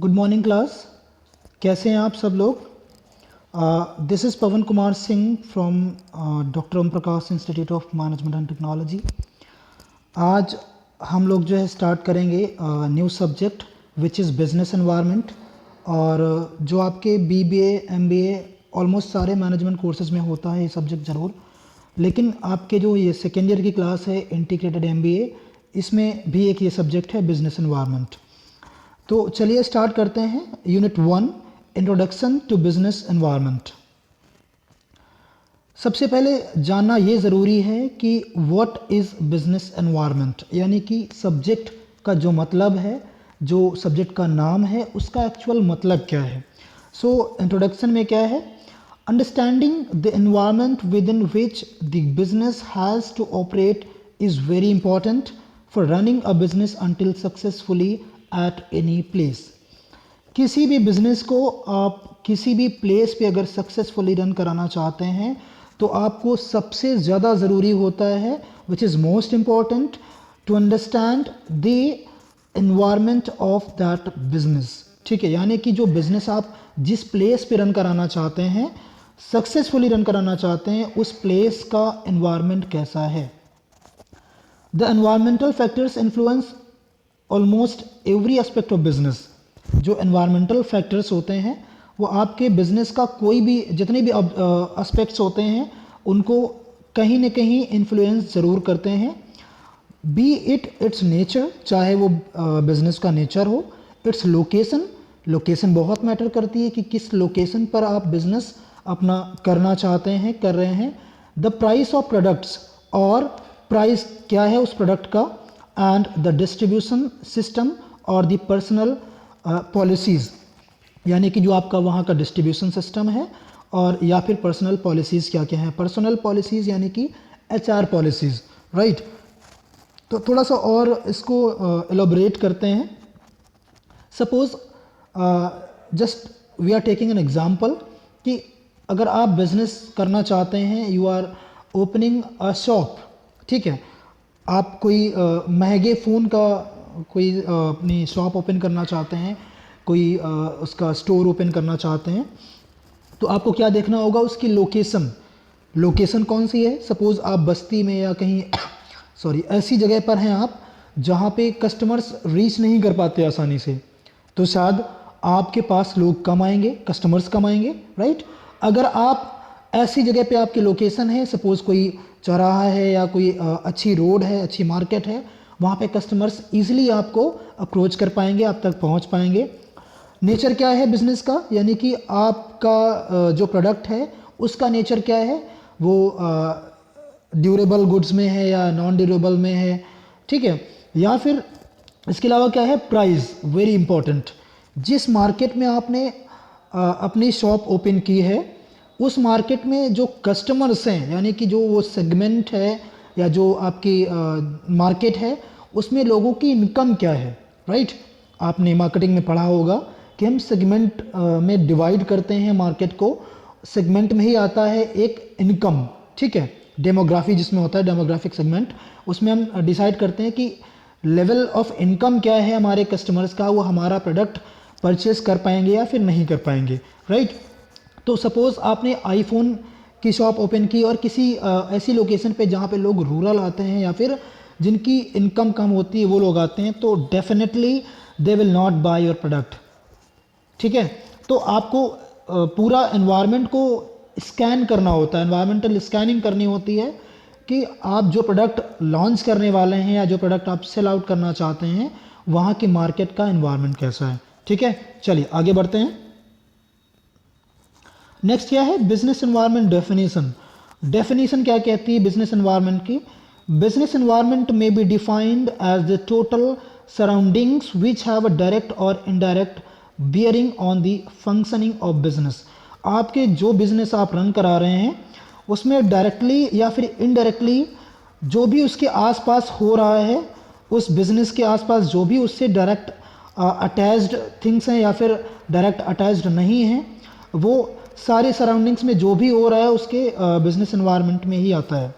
Good morning class. कैसे हैं आप सब लोग? This is Pawan Kumar Singh from doctor Om Prakash institute of management and technology. आज हम लोग जो है स्टार्ट करेंगे new subject which is business environment. और जो आपके बीबीए एमबीए ऑलमोस्ट सारे मैनेजमेंट कोर्सेज में होता है ये सब्जेक्ट ज़रूर, लेकिन आपके जो ये सेकेंड ईयर की क्लास है इंटीग्रेटेड एमबीए, इसमें भी एक ये सब्जेक्ट है बिजनेस एनवायरनमेंट। तो चलिए स्टार्ट करते हैं। Unit 1, introduction to business environment. सबसे पहले जानना ये ज़रूरी है कि व्हाट इज़ बिजनेस एनवायरनमेंट, यानी कि सब्जेक्ट का जो मतलब है, जो सब्जेक्ट का नाम है, उसका एक्चुअल मतलब क्या है। सो इंट्रोडक्शन में क्या है? Understanding the environment within which the business has to operate is very important for running a business until successfully at any place. किसी भी बिजनेस को आप किसी भी प्लेस पे अगर सक्सेसफुली रन कराना चाहते हैं तो आपको सबसे ज़्यादा ज़रूरी होता है, which is most important, to understand the environment of that business. ठीक है, यानी कि जो बिजनेस आप जिस प्लेस पे रन कराना चाहते हैं, सक्सेसफुली रन कराना चाहते हैं, उस प्लेस का एनवायरनमेंट कैसा है। The environmental factors influence almost every aspect of business. जो एनवायरमेंटल फैक्टर्स होते हैं वो आपके बिजनेस का कोई भी जितने भी एस्पेक्ट्स होते हैं उनको कहीं ना कहीं इन्फ्लुएंस ज़रूर करते हैं। बी इट इट्स नेचर, चाहे वो बिजनेस का नेचर हो, इट्स लोकेशन, लोकेशन बहुत मैटर करती है कि किस लोकेशन पर आप बिजनेस अपना करना चाहते हैं, कर रहे हैं। द प्राइस ऑफ प्रोडक्ट्स, और प्राइस क्या है उस प्रोडक्ट का, एंड द डिस्ट्रीब्यूशन सिस्टम और द पर्सनल पॉलिसीज़, यानी कि जो आपका वहाँ का डिस्ट्रीब्यूशन सिस्टम है, और या फिर पर्सनल पॉलिसीज़ क्या क्या हैं। पर्सनल पॉलिसीज़ यानी कि HR पॉलिसीज़, राइट। तो थोड़ा सा और इसको एलोबरेट करते हैं। Suppose just we are taking an example कि अगर आप बिजनेस करना चाहते हैं, you are opening a shop, ठीक है, आप कोई महंगे फ़ोन का कोई अपनी शॉप ओपन करना चाहते हैं, कोई उसका स्टोर ओपन करना चाहते हैं, तो आपको क्या देखना होगा? उसकी लोकेशन, लोकेशन कौन सी है। सपोज़ आप बस्ती में या कहीं सॉरी ऐसी जगह पर हैं आप जहाँ पे कस्टमर्स रीच नहीं कर पाते आसानी से, तो शायद आपके पास लोग कम आएंगे, कस्टमर्स कम आएंगे, राइट। अगर आप ऐसी जगह पे आपकी लोकेशन है, सपोज़ कोई चौराहा है या कोई अच्छी रोड है, अच्छी मार्केट है, वहाँ पे कस्टमर्स इजीली आपको अप्रोच कर पाएंगे, आप तक पहुँच पाएंगे। नेचर क्या है बिजनेस का, यानी कि आपका जो प्रोडक्ट है उसका नेचर क्या है, वो ड्यूरेबल गुड्स में है या नॉन ड्यूरेबल में है, ठीक है। या फिर इसके अलावा क्या है? Price, very important. जिस मार्केट में आपने अपनी शॉप ओपन की है, उस मार्केट में जो कस्टमर्स हैं, यानी कि जो वो सेगमेंट है या जो आपकी मार्केट है, उसमें लोगों की इनकम क्या है, राइट। आपने मार्केटिंग में पढ़ा होगा कि हम सेगमेंट में डिवाइड करते हैं मार्केट को। सेगमेंट में ही आता है एक इनकम, ठीक है, डेमोग्राफी जिसमें होता है, डेमोग्राफिक सेगमेंट, उसमें हम डिसाइड करते हैं कि लेवल ऑफ इनकम क्या है हमारे कस्टमर्स का, वो हमारा प्रोडक्ट परचेस कर पाएंगे या फिर नहीं कर पाएंगे, राइट। तो सपोज़ आपने आईफोन की शॉप ओपन की और किसी ऐसी लोकेशन पे जहाँ पे लोग रूरल आते हैं या फिर जिनकी इनकम कम होती है वो लोग आते हैं, तो definitely they will not by your product, ठीक है। तो आपको पूरा एनवायरनमेंट को स्कैन करना होता है, एनवायरमेंटल स्कैनिंग करनी होती है कि आप जो प्रोडक्ट लॉन्च करने वाले हैं या जो प्रोडक्ट आप सेल आउट करना चाहते हैं, वहाँ की मार्केट का एनवायरनमेंट कैसा है, ठीक है। चलिए आगे बढ़ते हैं। नेक्स्ट क्या है? Business environment definition. डेफिनेशन क्या कहती है बिजनेस एनवायरनमेंट की? Business environment may be defined as the total surroundings which have a direct or indirect bearing on the functioning of business. आपके जो बिजनेस आप रन करा रहे हैं उसमें डायरेक्टली या फिर इनडायरेक्टली जो भी उसके आसपास हो रहा है, उस बिजनेस के आसपास जो भी उससे डायरेक्ट अटैच्ड थिंग्स हैं या फिर डायरेक्ट अटैच्ड नहीं हैं, वो सारे सराउंडिंग्स में जो भी हो रहा है उसके बिजनेस एनवायरनमेंट में ही आता है।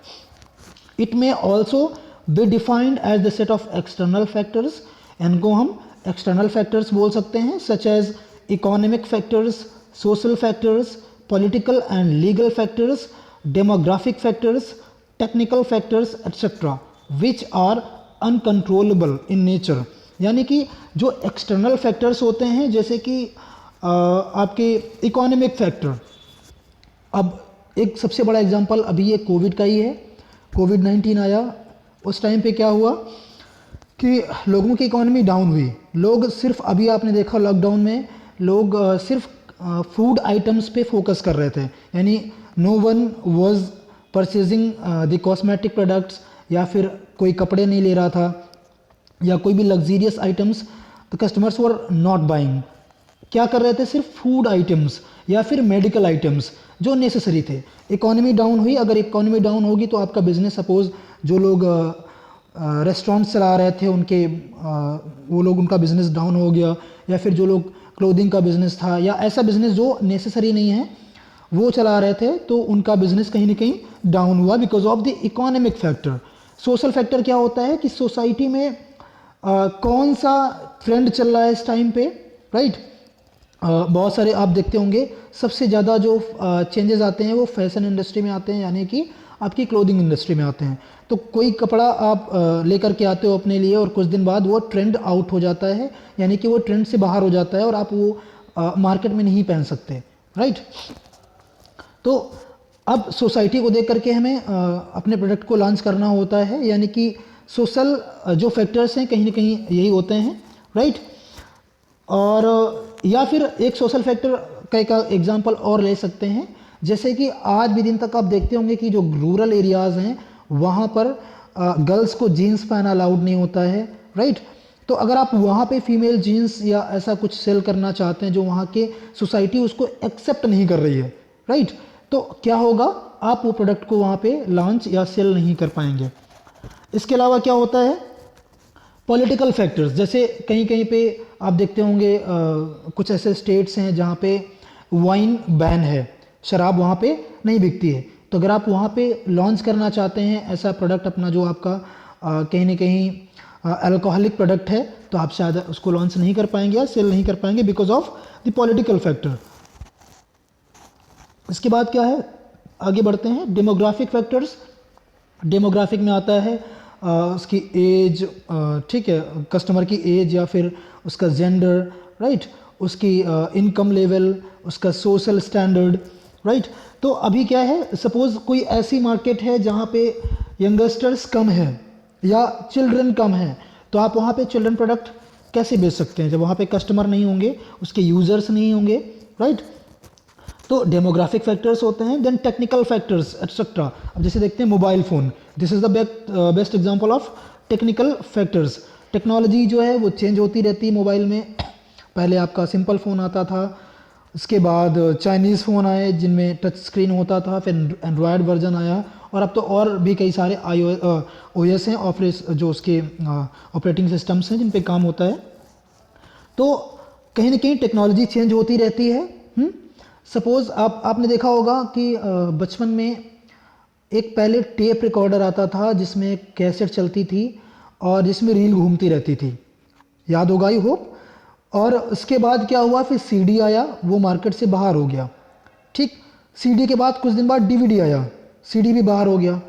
It may also be defined as the set of external factors, इनको हम एक्सटर्नल फैक्टर्स बोल सकते हैं, such as economic factors, social factors, political and legal factors, demographic factors, technical factors etcetera which are uncontrollable in nature. यानी कि जो external factors होते हैं, जैसे कि आपके इकोनॉमिक फैक्टर। अब एक सबसे बड़ा एग्जांपल अभी ये कोविड का ही है। कोविड-19 आया, उस टाइम पे क्या हुआ कि लोगों की इकोनॉमी डाउन हुई। लोग सिर्फ, अभी आपने देखा लॉकडाउन में लोग सिर्फ फूड आइटम्स पे फोकस कर रहे थे, यानी no one was purchasing the cosmetic products, या फिर कोई कपड़े नहीं ले रहा था, या कोई भी luxurious items, the customers were not buying. क्या कर रहे थे? सिर्फ फूड आइटम्स या फिर मेडिकल आइटम्स जो नेसेसरी थे। इकोनॉमी डाउन हुई, अगर इकोनॉमी डाउन होगी तो आपका बिजनेस, सपोज जो लोग रेस्टोरेंट्स चला रहे थे उनके वो लोग, उनका बिजनेस डाउन हो गया, या फिर जो लोग क्लोथिंग का बिजनेस था या ऐसा बिजनेस जो नेसेसरी नहीं है वो चला रहे थे, तो उनका बिजनेस कहीं ना कहीं डाउन हुआ because of the economic factor. Social factor क्या होता है कि सोसाइटी में कौन सा ट्रेंड चल रहा है इस टाइम पे, राइट। बहुत सारे आप देखते होंगे, सबसे ज़्यादा जो चेंजेस आते हैं वो फैशन इंडस्ट्री में आते हैं, यानी कि आपकी क्लोथिंग इंडस्ट्री में आते हैं। तो कोई कपड़ा आप लेकर के आते हो अपने लिए और कुछ दिन बाद वो ट्रेंड आउट हो जाता है, यानी कि वो ट्रेंड से बाहर हो जाता है और आप वो मार्केट में नहीं पहन सकते, राइट। तो अब सोसाइटी को देख करके हमें अपने प्रोडक्ट को लॉन्च करना होता है, यानी कि सोशल जो फैक्टर्स हैं कहीं ना कहीं यही होते हैं, राइट। और या फिर एक सोशल फैक्टर का एक एग्जांपल और ले सकते हैं, जैसे कि आज भी दिन तक आप देखते होंगे कि जो रूरल एरियाज़ हैं वहाँ पर गर्ल्स को जीन्स पहना अलाउड नहीं होता है, राइट। तो अगर आप वहाँ पे फीमेल जीन्स या ऐसा कुछ सेल करना चाहते हैं जो वहाँ के सोसाइटी उसको एक्सेप्ट नहीं कर रही है, राइट, तो क्या होगा, आप वो प्रोडक्ट को वहाँ पे लॉन्च या सेल नहीं कर पाएंगे। इसके अलावा क्या होता है, पॉलिटिकल फैक्टर्स, जैसे कहीं कहीं पे आप देखते होंगे कुछ ऐसे स्टेट्स हैं जहाँ पे वाइन बैन है, शराब वहाँ पे नहीं बिकती है। तो अगर आप वहाँ पे लॉन्च करना चाहते हैं ऐसा प्रोडक्ट अपना जो आपका कहीं ना कहीं अल्कोहलिक प्रोडक्ट है, तो आप शायद उसको लॉन्च नहीं कर पाएंगे या सेल नहीं कर पाएंगे because of the political factor. इसके बाद क्या है, आगे बढ़ते हैं, डेमोग्राफिक फैक्टर्स। डेमोग्राफिक में आता है उसकी एज, ठीक है, कस्टमर की एज या फिर उसका जेंडर, राइट, उसकी इनकम लेवल, उसका सोशल स्टैंडर्ड, राइट। तो अभी क्या है, सपोज कोई ऐसी मार्केट है जहाँ पे यंगस्टर्स कम है या चिल्ड्रन कम है, तो आप वहाँ पे चिल्ड्रन प्रोडक्ट कैसे बेच सकते हैं जब वहाँ पे कस्टमर नहीं होंगे, उसके यूज़र्स नहीं होंगे, राइट। तो डेमोग्राफिक फैक्टर्स होते हैं, देन टेक्निकल फैक्टर्स एट्सेट्रा। अब जैसे देखते हैं mobile phone, this is the best example of technical factors. Technology जो है वो चेंज होती रहती है मोबाइल में। पहले आपका सिंपल फ़ोन आता था, उसके बाद चाइनीज़ फ़ोन आए जिनमें टच स्क्रीन होता था, फिर एंड्रॉयड वर्जन आया, और अब तो और भी कई सारे OS हैं, जो उसके ऑपरेटिंग सिस्टम्स हैं जिन पे काम होता है। तो कहीं ना कहीं टेक्नोलॉजी चेंज होती रहती है। सपोज़ आपने देखा होगा कि बचपन में एक पहले टेप रिकॉर्डर आता था जिसमें कैसेट चलती थी और जिसमें रील घूमती रहती थी, याद होगा आई होप। और उसके बाद क्या हुआ, फिर CD आया, वो मार्केट से बाहर हो गया, ठीक। CD के बाद कुछ दिन बाद DVD आया, CD भी बाहर हो गया,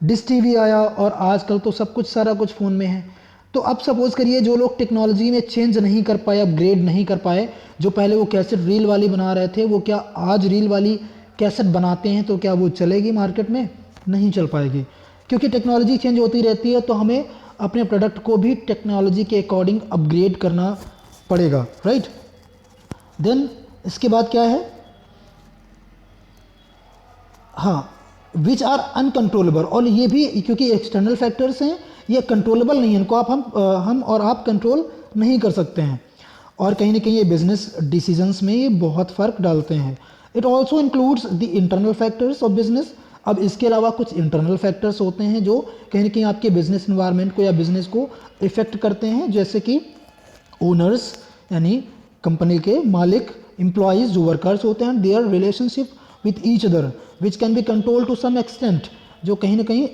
डिश TV आया, और आजकल तो सब कुछ सारा कुछ फ़ोन में है। तो अब सपोज़ करिए जो लोग टेक्नोलॉजी में चेंज नहीं कर पाए, अपग्रेड नहीं कर पाए, जो पहले वो कैसेट रील वाली बना रहे थे, वो क्या आज रील वाली कैसेट बनाते हैं, तो क्या वो चलेगी मार्केट में? नहीं चल पाएगी, क्योंकि टेक्नोलॉजी चेंज होती रहती है। तो हमें अपने प्रोडक्ट को भी टेक्नोलॉजी के अकॉर्डिंग अपग्रेड करना पड़ेगा, राइट। देन इसके बाद क्या है, हाँ, विच आर अनकंट्रोलेबल, और ये भी क्योंकि एक्सटर्नल फैक्टर्स हैं, ये कंट्रोलेबल नहीं है, इनको हम और आप कंट्रोल नहीं कर सकते हैं, और कहीं ना कहीं ये बिजनेस डिसीजंस में ये बहुत फ़र्क डालते हैं। It also includes the internal factors of business. अब इसके अलावा कुछ इंटरनल फैक्टर्स होते हैं जो कहीं ना कहीं आपके बिजनेस इन्वायरमेंट को या बिजनेस को इफ़ेक्ट करते हैं, जैसे कि ओनर्स यानी कंपनी के मालिक, एम्प्लॉयज़ जो वर्कर्स होते हैं, their relationship with each other which can be control to some extent, जो कहीं ना कहीं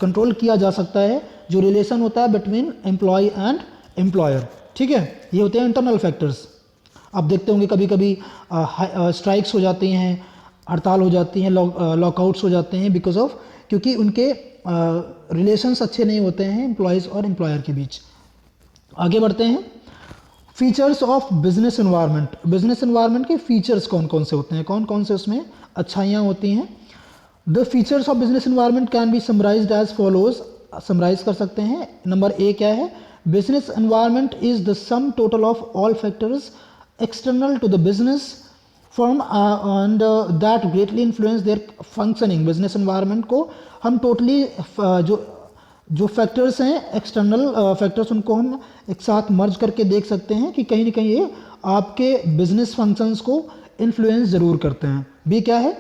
कंट्रोल किया जा सकता है, जो रिलेशन होता है बिटवीन एम्प्लॉय एंड एम्प्लॉयर, ठीक है, ये होते हैं इंटरनल फैक्टर्स। आप देखते होंगे कभी कभी स्ट्राइक्स हो जाती हैं, हड़ताल हो जाती हैं, लॉकआउट्स हो जाते हैं बिकॉज ऑफ, क्योंकि उनके रिलेशंस अच्छे नहीं होते हैं एम्प्लॉयज़ और एम्प्लॉयर के बीच। आगे बढ़ते हैं, features of business environment. Business environment के फीचर्स कौन कौन से होते हैं, कौन कौन से उसमें अच्छाइयाँ होती हैं। The features of business environment can be summarised as follows, summarise कर सकते हैं। नंबर ए क्या है, business environment is the sum total of all factors external to the business firm and that greatly influence their functioning. Business environment को हम totally जो factors हैं external factors, उनको हम एक साथ मर्ज करके देख सकते हैं कि कहीं ना कहीं ये आपके बिजनेस फंक्शंस को इन्फ्लुएंस ज़रूर करते हैं। बी क्या है,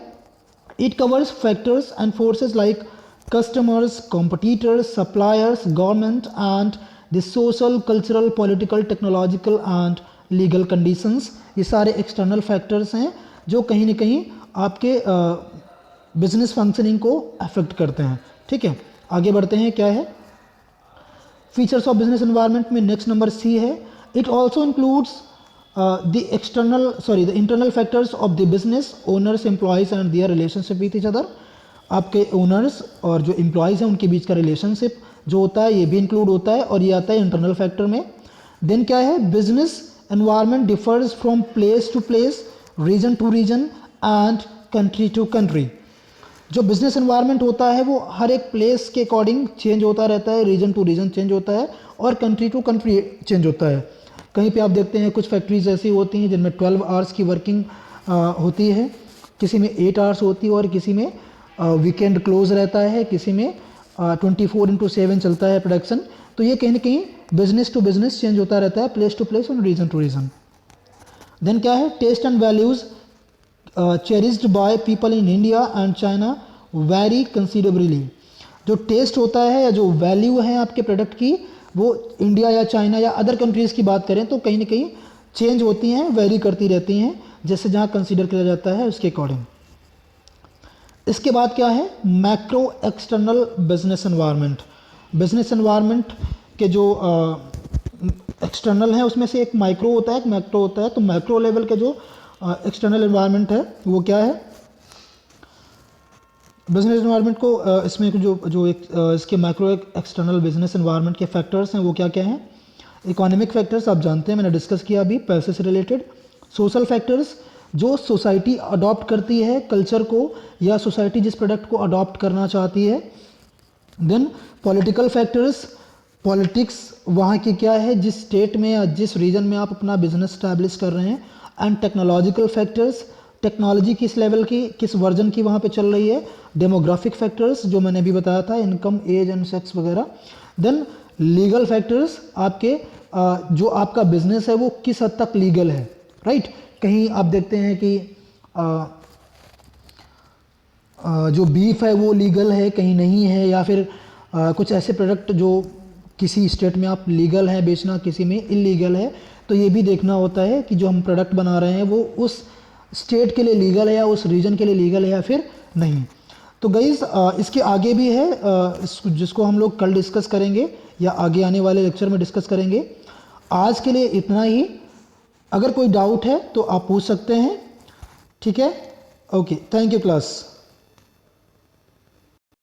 it covers factors and forces like customers, competitors, suppliers, government and the social, cultural, political, technological and legal conditions। ये सारे एक्सटर्नल फैक्टर्स हैं जो कहीं ना कहीं आपके बिजनेस फंक्शनिंग को अफेक्ट करते हैं। ठीक है, आगे बढ़ते हैं, क्या है फीचर्स ऑफ बिजनेस एनवायरनमेंट में नेक्स्ट नंबर सी है, it also includes the internal factors of the business owners, employees and there relationship with each other. आपके ओनर्स और जो एम्प्लॉयज़ हैं उनके बीच का रिलेशनशिप जो होता है ये भी इंक्लूड होता है और ये आता है इंटरनल फैक्टर में। देन क्या है, business environment differs from place to place, region to region and country to country. जो बिजनेस एनवायरनमेंट होता है वो हर एक प्लेस के अकॉर्डिंग चेंज होता रहता है, रीजन टू रीजन चेंज होता है और कंट्री टू कंट्री चेंज होता है। कहीं पे आप देखते हैं कुछ फैक्ट्रीज ऐसी होती हैं जिनमें 12 आवर्स की वर्किंग होती है, किसी में 8 आवर्स होती है और किसी में वीकेंड क्लोज रहता है, किसी में 24/7 चलता है प्रोडक्शन। तो ये कहीं ना कहीं बिजनेस टू बिजनेस चेंज होता रहता है, प्लेस टू प्लेस और रीजन टू रीजन। देन क्या है, taste and values cherished by people in India and China very considerably. जो टेस्ट होता है या जो वैल्यू है आपके प्रोडक्ट की वो इंडिया या चाइना या अदर कंट्रीज़ की बात करें तो कहीं ना कहीं चेंज होती हैं, वेरी करती रहती हैं, जैसे जहाँ कंसीडर किया जाता है उसके अकॉर्डिंग। इसके बाद क्या है, macro external business environment. Business environment के जो एक्सटर्नल है उसमें से एक माइक्रो होता है, एक मैक्रो होता है। तो मैक्रो लेवल के जो एक्सटर्नल एनवायरनमेंट है वो क्या है, बिजनेस एनवायरनमेंट को इसमें जो इसके मैक्रो एक्सटर्नल बिजनेस एनवायरनमेंट के फैक्टर्स हैं वो क्या क्या हैं। इकोनॉमिक फैक्टर्स आप जानते हैं, मैंने डिस्कस किया अभी, पैसे से रिलेटेड। सोशल फैक्टर्स, जो सोसाइटी अडॉप्ट करती है कल्चर को या सोसाइटी जिस प्रोडक्ट को अडॉप्ट करना चाहती है। देन पॉलिटिकल फैक्टर्स, पॉलिटिक्स वहाँ की क्या है, जिस स्टेट में या जिस रीजन में आप अपना बिजनेस स्टैब्लिश कर रहे हैं। एंड टेक्नोलॉजिकल फैक्टर्स, टेक्नोलॉजी किस लेवल की, किस वर्जन की वहाँ पे चल रही है। डेमोग्राफिक फैक्टर्स जो मैंने अभी बताया था, इनकम, एज एंड सेक्स वगैरह। देन लीगल फैक्टर्स, आपके जो आपका बिजनेस है वो किस हद तक लीगल है, राइट। कहीं आप देखते हैं कि जो बीफ है वो लीगल है, कहीं नहीं है, या फिर कुछ ऐसे प्रोडक्ट जो किसी स्टेट में आप लीगल है बेचना, किसी में इलीगल है। तो ये भी देखना होता है कि जो हम प्रोडक्ट बना रहे हैं वो उस स्टेट के लिए लीगल है या उस रीजन के लिए लीगल है या फिर नहीं। तो गाइस इसके आगे भी है जिसको हम लोग कल डिस्कस करेंगे या आगे आने वाले लेक्चर में डिस्कस करेंगे। आज के लिए इतना ही। अगर कोई डाउट है तो आप पूछ सकते हैं, ठीक है। Okay, thank you class.